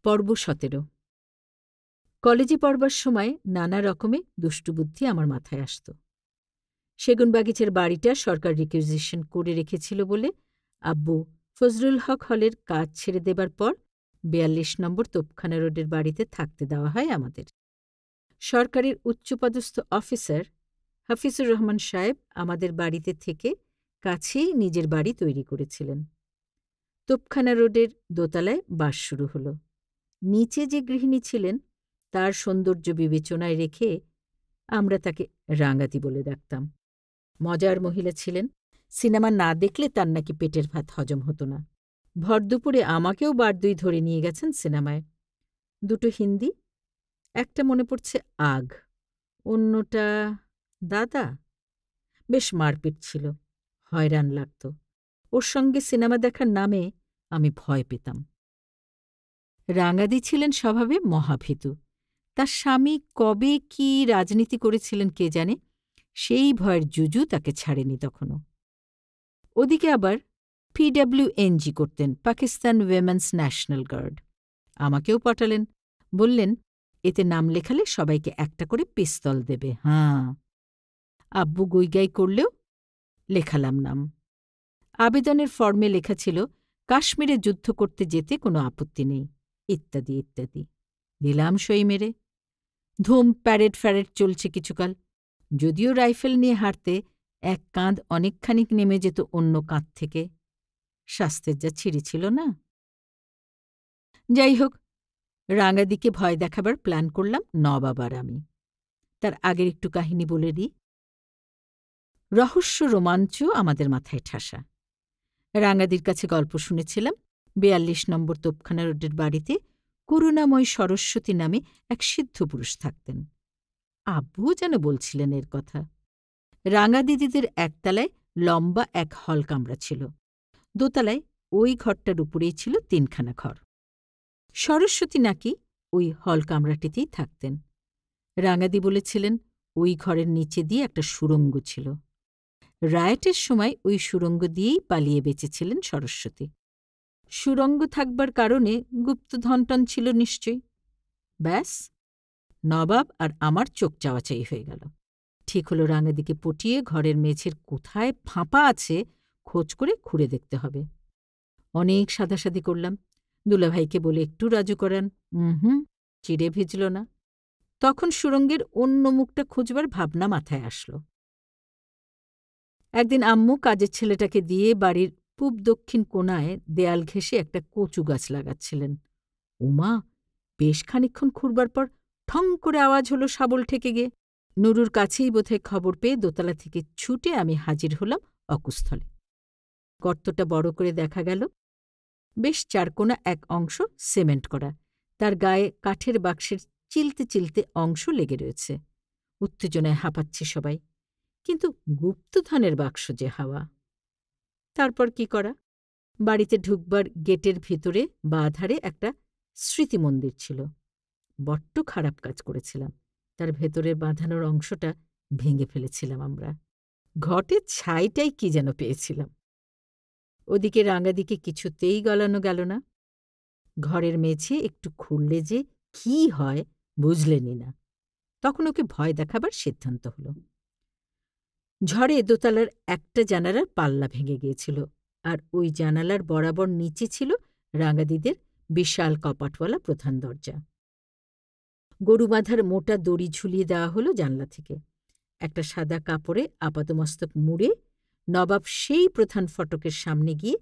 পর্ব ১৭। কলেজে পড়বার সময় নানা রকমে দুষ্টুবুদ্ধি আমার মাথায় আসত। সেগুনবাগিচার বাড়িটা সরকার রিকুইজিশন করে রেখেছিল বলে আব্বু ফজলুল হক হলের কাজ ছেড়ে দেবার পর ৪২ নম্বর তোপখানা রোডের বাড়িতে থাকতে দেওয়া হয় আমাদের। সরকারের উচ্চপদস্থ অফিসার হাফিজুর রহমান সাহেব আমাদের বাড়িতে থেকে কাছেই নিজের বাড়ি তৈরি করেছিলেন। তোপখানা রোডের দোতলায় বাস শুরু হল। নিচে যে গৃহিণী ছিলেন তার সৌন্দর্য বিবেচনায় রেখে আমরা তাকে রাঙাতি বলে ডাকতাম। মজার মহিলা ছিলেন। সিনেমা না দেখলে তার নাকি পেটের ভাত হজম হতো না। ভর দুপুরে আমাকেও বারদুই ধরে নিয়ে গেছেন সিনেমায়। দুটো হিন্দি, একটা মনে পড়ছে আগ, অন্যটা দাদা। বেশ মারপিট ছিল, হয়রান লাগত। ওর সঙ্গে সিনেমা দেখার নামে আমি ভয় পেতাম। রাঙাদি ছিলেন স্বভাবে মহাভীতু। তার স্বামী কবে কি রাজনীতি করেছিলেন কে জানে, সেই ভয়ের জুজু তাকে ছাড়েনি তখনও। ওদিকে আবার PWNG করতেন, পাকিস্তান উইমেন্স ন্যাশনাল গার্ড। আমাকেও পাঠালেন, বললেন এতে নাম লেখালে সবাইকে একটা করে পিস্তল দেবে। হাঁ, আব্বু গুইগাই করলেও লেখালাম নাম। আবেদনের ফর্মে লেখা ছিল কাশ্মীরে যুদ্ধ করতে যেতে কোনো আপত্তি নেই, ইত্যাদি ইত্যাদি। দিলাম সই মেরে। ধুম প্যারেড ফ্যারেড চলছে কিছুকাল। যদিও রাইফেল নিয়ে হাঁটতে এক কাঁধ অনেকখানিক নেমে যেত অন্য কাঁধ থেকে। স্বাস্থ্যের যা ছিঁড়ি ছিল না। যাই হোক, রাঙাদিকে ভয় দেখাবার প্ল্যান করলাম নবাব আর আমি। তার আগের একটু কাহিনী বলে দিই। রহস্য রোমাঞ্চ আমাদের মাথায় ঠাসা। রাঙাদির কাছে গল্প শুনেছিলাম ৪২ নম্বর তোপখানা রোডের বাড়িতে করুণাময় সরস্বতী নামে এক সিদ্ধ পুরুষ থাকতেন। আব্বুও যেন বলছিলেন এর কথা। রাঙা দিদিদের একতলায় লম্বা এক হল কামরা ছিল, দোতলায় ওই ঘরটার উপরেই ছিল ৩খানা ঘর। সরস্বতী নাকি ওই হল কামরাটিতেই থাকতেন। রাঙাদি বলেছিলেন ওই ঘরের নিচে দিয়ে একটা সুড়ঙ্গ ছিল। রায়েটের সময় ওই সুড়ঙ্গ দিয়েই পালিয়ে বেঁচেছিলেন সরস্বতী। সুড়ঙ্গ থাকবার কারণে গুপ্তধনটন ছিল নিশ্চয়ই। ব্যাস, নবাব আর আমার চোখ চাওয়াচাই হয়ে গেল। ঠিক হলো রাঙাদিকে পটিয়ে ঘরের মেঝের কোথায় ফাঁপা আছে খোঁজ করে খুঁড়ে দেখতে হবে। অনেক সাধাসাধি করলাম, দুলাভাইকে বলে একটু রাজু করান। চিড়ে ভিজল না। তখন সুড়ঙ্গের অন্য মুখটা খুঁজবার ভাবনা মাথায় আসলো। একদিন আম্মু কাজের ছেলেটাকে দিয়ে বাড়ির পূব দক্ষিণ কোণায় দেয়াল ঘেঁষে একটা কচু গাছ লাগাচ্ছিলেন। উমা, বেশ খানিকক্ষণ খুঁড়বার পর ঠং করে আওয়াজ হলো শাবল ঠেকে গিয়ে। নুরুর কাছেই বোধহয় খবর পেয়ে দোতলা থেকে ছুটে আমি হাজির হলাম অকুস্থলে। গর্তটা বড় করে দেখা গেল। বেশ চারকোনা এক অংশ সিমেন্ট করা, তার গায়ে কাঠের বাক্সের চিলতে চিলতে অংশ লেগে রয়েছে। উত্তেজনায় হাঁপাচ্ছে সবাই, কিন্তু গুপ্তধনের বাক্স যে হাওয়া। তারপর কি করা? বাড়িতে ঢুকবার গেটের ভিতরে বাঁ ধারে একটা স্মৃতিমন্দির ছিল। বড্ড খারাপ কাজ করেছিলাম, তার ভেতরের বাঁধানোর অংশটা ভেঙে ফেলেছিলাম আমরা। ঘটে ছাইটাই কি যেন পেয়েছিলাম। ওদিকে রাঙাদিকে কিছুতেই গলানো গেল না। ঘরের মেঝে একটু খুঁড়লে যে কি হয় বুঝলেনই না। তখন ওকে ভয় দেখাবার সিদ্ধান্ত হল। ঝড়ে দোতলার একটা জানালার পাল্লা ভেঙে গিয়েছিল, আর ওই জানালার বরাবর নিচে ছিল রাঙাদিদের বিশাল কপাটওয়ালা প্রধান দরজা। গরু বাঁধার মোটা দড়ি ঝুলিয়ে দেওয়া হলো জানলা থেকে। একটা সাদা কাপড়ে আপাদমস্তক মুড়ে নবাব সেই প্রধান ফটকের সামনে গিয়ে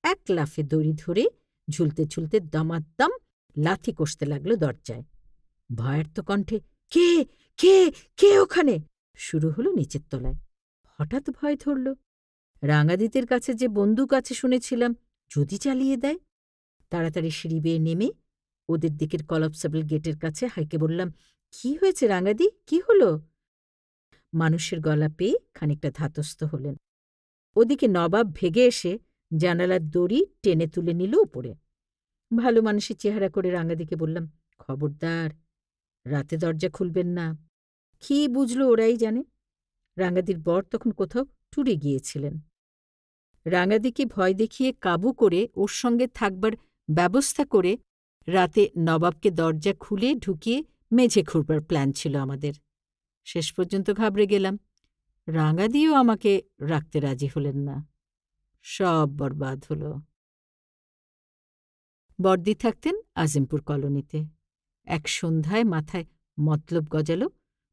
এক লাফে দড়ি ধরে ঝুলতে ঝুলতে দমাদ্দম লাথি কষতে লাগলো দরজায়। ভয়ার্ত কণ্ঠে, কে কে কে ওখানে, শুরু হলো নিচের তলায়। হঠাৎ ভয় ধরল। রাঙাদিতের কাছে যে বন্দুক আছে শুনেছিলাম, যদি চালিয়ে দেয়। তাড়াতাড়ি সিঁড়ি বেয়ে নেমে ওদের দিকের কলাপসেবল গেটের কাছে হাইকে বললাম, কি হয়েছে রাঙাদি, কি হলো? মানুষের গলা পেয়ে খানিকটা ধাতস্থ হলেন। ওদিকে নবাব ভেগে এসে জানালার দড়ি টেনে তুলে নিল উপরে। ভালো মানুষের চেহারা করে রাঙাদিকে বললাম, খবরদার, রাতে দরজা খুলবেন না। কি বুঝল ওরাই জানে। রাঙাদির বর তখন কোথাও ট্যুরে গিয়েছিলেন। রাঙাদিকে ভয় দেখিয়ে কাবু করে ওর সঙ্গে থাকবার ব্যবস্থা করে রাতে নবাবকে দরজা খুলে ঢুকিয়ে মেঝে খুঁড়বার প্ল্যান ছিল আমাদের। শেষ পর্যন্ত ঘাবড়ে গেলাম। রাঙা দিয়েও আমাকে রাখতে রাজি হলেন না। সব বরবাদ হল। বড়দি থাকতেন আজিমপুর কলোনিতে। এক সন্ধ্যায় মাথায় মতলব গজালো,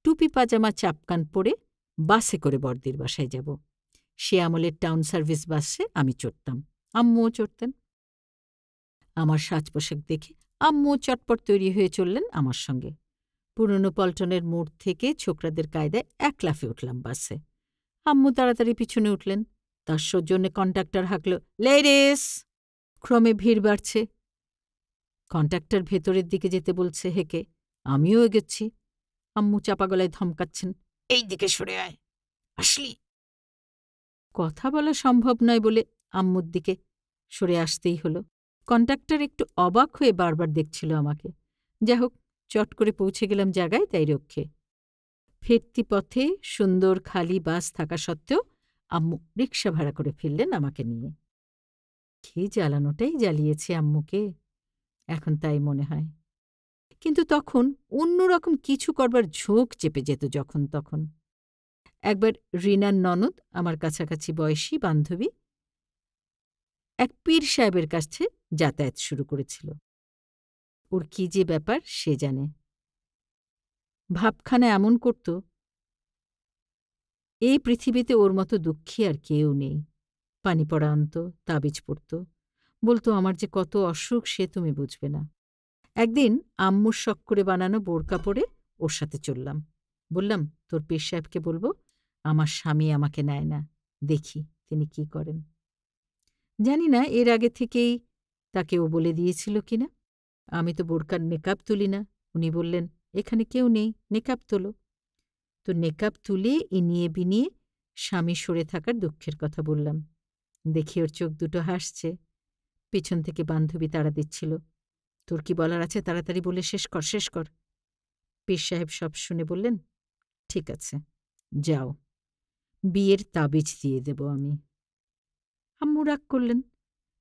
টুপি পাজামা চাপকান পরে বাসে করে বড়দির বাসায় যাব। সে আমলের টাউন সার্ভিস বাসে আমি চড়তাম, আম্মুও চড়তেন। আমার সাজ পোশাক দেখে আম্মুও চটপট তৈরি হয়ে চললেন আমার সঙ্গে। পুরনো পল্টনের মোড় থেকে ছোকরাদের কায়দায় এক লাফে উঠলাম বাসে। আম্মু তাড়াতাড়ি পিছনে উঠলেন। তার সৌজন্যে কন্ডাক্টর হাঁকল, লেডিস। ক্রমে ভিড় বাড়ছে। কন্ডাক্টর ভেতরের দিকে যেতে বলছে হেঁকে। আমিও এগোচ্ছি। আম্মু চাপা গলায় ধমকাচ্ছেন, এই দিকে সরে আয়, আসলি। কথা বলা সম্ভব নয় বলে আম্মুর দিকে সরে আসতেই হলো। কন্ডাক্টর একটু অবাক হয়ে বারবার দেখছিল আমাকে। যাই হোক, চট করে পৌঁছে গেলাম জায়গায়, তাই রক্ষে। ফিরতি পথে সুন্দর খালি বাস থাকা সত্ত্বেও আম্মু রিকশা ভাড়া করে ফিরলেন আমাকে নিয়ে। কি জ্বালানোটাই জ্বালিয়েছে আম্মুকে, এখন তাই মনে হয়। কিন্তু তখন অন্যরকম কিছু করবার ঝোঁক চেপে যেত যখন তখন। একবার রিনার ননদ, আমার কাছাকাছি বয়সী বান্ধবী, এক পীর সাহেবের কাছে যাতায়াত শুরু করেছিল। ওর কি যে ব্যাপার সে জানে। ভাবখানা এমন করত, এই পৃথিবীতে ওর মতো দুঃখী আর কেউ নেই। পানি পড়া আনত, তাবিজ পড়ত, বলতো আমার যে কত অসুখ সে তুমি বুঝবে না। একদিন আম্মুর শখ করে বানানো বোরকা পরে ওর সাথে চললাম। বললাম, তোর পীর সাহেবকে বলবো আমার স্বামী আমাকে নেয় না, দেখি তিনি কি করেন। জানি না এর আগে থেকেই তাকে ও বলে দিয়েছিল কিনা। আমি তো বোরকার নেকাব তুলি না। উনি বললেন, এখানে কেউ নেই, নেকাব তোলো। তো নেকাব তুলে ইনিয়ে বিনিয়ে স্বামী সরে থাকার দুঃখের কথা বললাম। দেখি ওর চোখ দুটো হাসছে। পিছন থেকে বান্ধবী তাড়া দিচ্ছিল, তোর কি বলার আছে তাড়াতাড়ি বলে শেষ কর, শেষ কর। পীর সাহেব সব শুনে বললেন, ঠিক আছে, যাও, বিয়ের তাবিজ দিয়ে দেব আমি। আম্মু রাগ করলেন,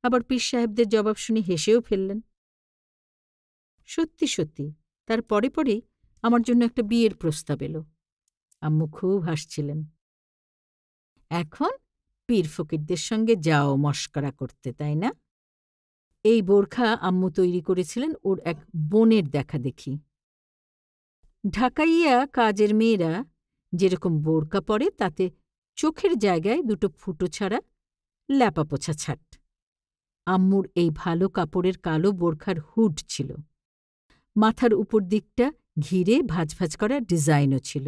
আবার পীর সাহেবদের জবাব শুনে হেসেও ফেললেন। সত্যি সত্যি তার পরে পরেই আমার জন্য একটা বিয়ের প্রস্তাব এলো। আম্মু খুব হাসছিলেন। এখন পীর ফকিরদের সঙ্গে যাও মশকরা করতে, তাই না? এই বোরখা আম্মু তৈরি করেছিলেন ওর এক বোনের দেখা দেখি। ঢাকাইয়া কাজের মেয়েরা যেরকম বোরকা পরে তাতে চোখের জায়গায় দুটো ফুটো ছাড়া ল্যাপাপোছা ছাট। আম্মুর এই ভালো কাপড়ের কালো বোরখার হুড ছিল। মাথার উপর দিকটা ঘিরে ভাঁজ ভাঁজ করা ডিজাইনও ছিল।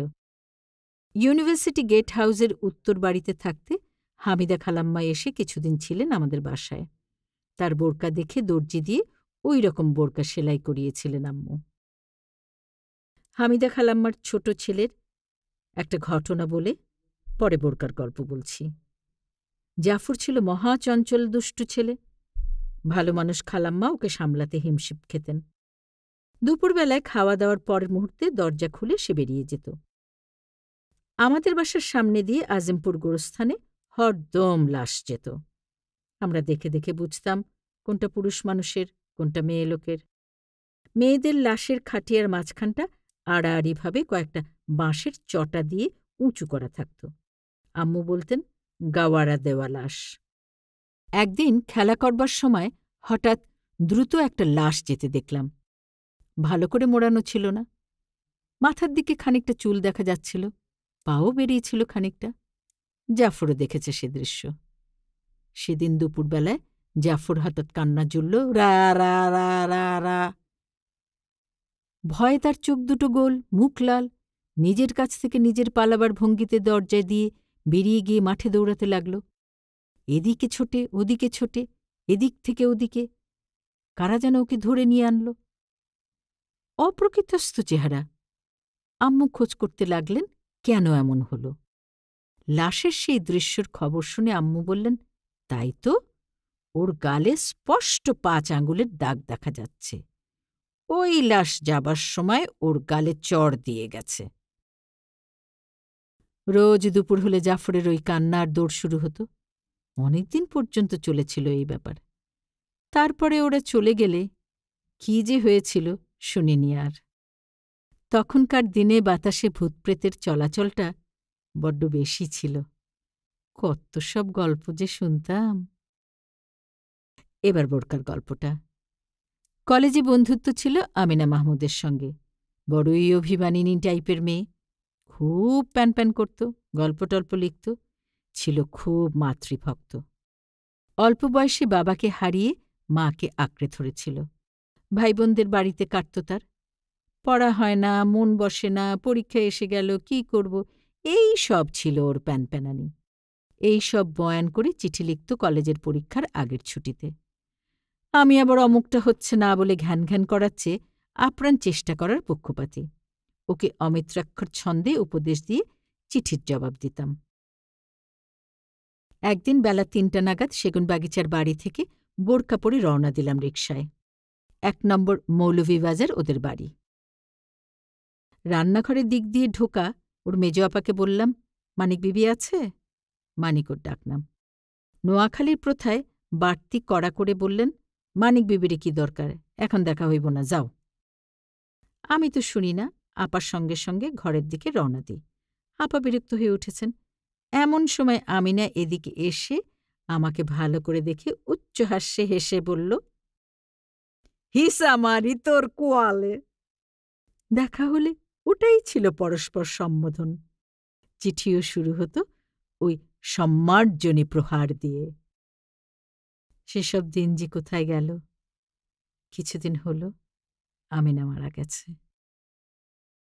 ইউনিভার্সিটি গেট হাউসের উত্তর বাড়িতে থাকতে হামিদা খালাম্মা এসে কিছুদিন ছিলেন আমাদের বাসায়। তার বোরকা দেখে দর্জি দিয়ে ওই রকম বোরকা সেলাই করিয়েছিলেন আম্মু। হামিদা খালাম্মার ছোট ছেলের একটা ঘটনা বলে পরে বোরকার গল্প বলছি। জাফর ছিল মহাচঞ্চল দুষ্টু ছেলে। ভালো মানুষ খালাম্মা ওকে সামলাতে হিমশিম খেতেন। দুপুরবেলায় খাওয়া দাওয়ার পরের মুহূর্তে দরজা খুলে সে বেরিয়ে যেত। আমাদের বাসার সামনে দিয়ে আজিমপুর গোরস্থানে হরদম লাশ যেত। আমরা দেখে দেখে বুঝতাম কোনটা পুরুষ মানুষের, কোনটা মেয়ে লোকের। মেয়েদের লাশের খাটিয়ার মাঝখানটা আড়াআড়িভাবে কয়েকটা বাঁশের চটা দিয়ে উঁচু করা থাকত। আম্মু বলতেন, গাওয়ারা দেওয়া লাশ। একদিন খেলা করবার সময় হঠাৎ দ্রুত একটা লাশ যেতে দেখলাম। ভালো করে মোড়ানো ছিল না। মাথার দিকে খানিকটা চুল দেখা যাচ্ছিল, পাও বেরিয়েছিল খানিকটা। জাফরও দেখেছে সে দৃশ্য। সেদিন দুপুরবেলায় জাফর হঠাৎ কান্না জুড়ল, রা রা রা রা রা। ভয়ে তার চোখ দুটো গোল, মুখ লাল। নিজের কাছ থেকে নিজের পালাবার ভঙ্গিতে দরজায় দিয়ে বেরিয়ে গিয়ে মাঠে দৌড়াতে লাগল। এদিকে ছোটে, ওদিকে ছোটে, এদিক থেকে ওদিকে। কারা যেন ওকে ধরে নিয়ে আনল। অপ্রকৃতস্থ চেহারা। আম্মু খোঁজ করতে লাগলেন কেন এমন হল। লাশের সেই দৃশ্যর খবর শুনে আম্মু বললেন, তাই তো, ওর গালে স্পষ্ট 5 আঙুলের দাগ দেখা যাচ্ছে। ওই লাশ যাবার সময় ওর গালে চড় দিয়ে গেছে। রোজ দুপুর হলে জাফরের ওই কান্নার দৌড় শুরু হতো। অনেকদিন পর্যন্ত চলেছিল এই ব্যাপার। তারপরে ওরা চলে গেলে কি যে হয়েছিল শুনিনি আর। তখনকার দিনে বাতাসে ভূতপ্রেতের চলাচলটা বড্ড বেশি ছিল। কত সব গল্প যে শুনতাম। এবার বোরকার গল্পটা। কলেজে বন্ধুত্ব ছিল আমিনা মাহমুদের সঙ্গে। বড়ই অভিমানিনী টাইপের মেয়ে। খুব প্যান প্যান করত, গল্প টল্প লিখত, ছিল খুব মাতৃভক্ত। অল্প বয়সে বাবাকে হারিয়ে মাকে আঁকড়ে ধরেছিল। ভাইবোনদের বাড়িতে কাটত তার। পড়া হয় না, মন বসে না, পরীক্ষা এসে গেল, কি করব, এই সব ছিল ওর প্যানপ্যানানি। এই সব বয়ান করে চিঠি লিখত কলেজের পরীক্ষার আগের ছুটিতে। আমি আবার অমুকটা হচ্ছে না বলে ঘ্যান ঘ্যান করাচ্ছে আপ্রাণ চেষ্টা করার পক্ষপাতী। ওকে অমিত্রাক্ষর ছন্দে উপদেশ দিয়ে চিঠির জবাব দিতাম। একদিন বেলা ৩টা নাগাদ সেগুনবাগিচার বাড়ি থেকে বোরকা পরে রওনা দিলাম রিকশায়। ১ নম্বর মৌলভীবাজার ওদের বাড়ি। রান্নাঘরের দিক দিয়ে ঢোকা ওর মেজো আপাকে বললাম, মানিক বিবি আছে? মানিক ওর ডাকনাম। নোয়াখালীর প্রথায় বাড়তি কড়া করে বললেন, মানিক বিবিরে কি দরকার, এখন দেখা হইব না, যাও। আমি তো শুনি না, আপার সঙ্গে সঙ্গে ঘরের দিকে রওনা দিই। আপা বিরক্ত হয়ে উঠেছেন। এমন সময় আমিনা এদিকে এসে আমাকে ভালো করে দেখে উচ্চ হাস্যে হেসে বলল, হিসা মারি তোর কোয়ালে। দেখা হলে ওটাই ছিল পরস্পর সম্বোধন। চিঠিও শুরু হতো ওই সম্মার্জনী প্রহার দিয়ে। সেসব দিন যে কোথায় গেল। কিছুদিন হল আমিনা মারা গেছে।